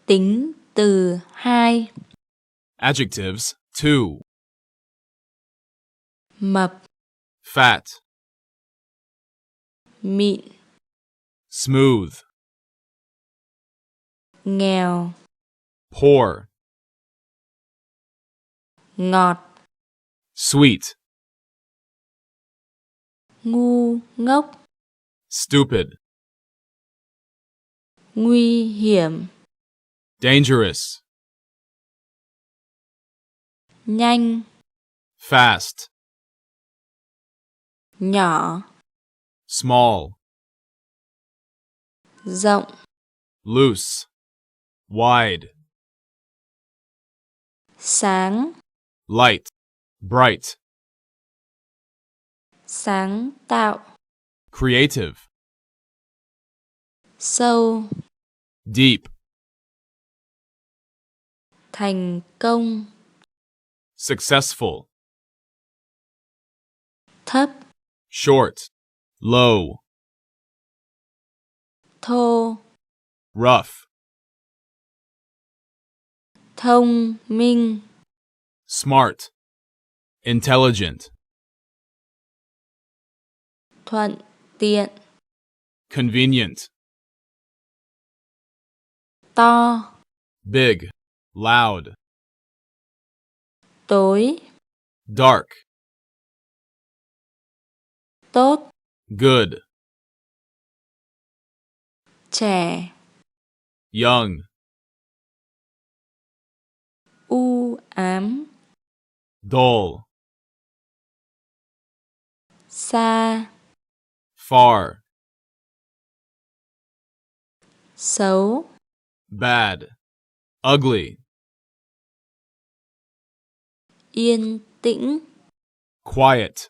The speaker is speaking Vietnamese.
Tính từ 2. Adjectives 2. Mập, Fat, mịn, smooth, nghèo, poor, ngọt, sweet, ngu ngốc, stupid, nguy hiểm, dangerous, nhanh, fast, nhỏ, small, rộng, loose, wide, sáng, light, bright, sáng tạo, creative, sâu, deep, thành công, successful, thấp, short, low, thô, rough, thông minh, smart, intelligent, thuận tiện, convenient, to, big, loud, tối, dark, tốt, good, trẻ, young, u ám, dull, xa, far, xấu, bad, ugly, yên tĩnh, quiet,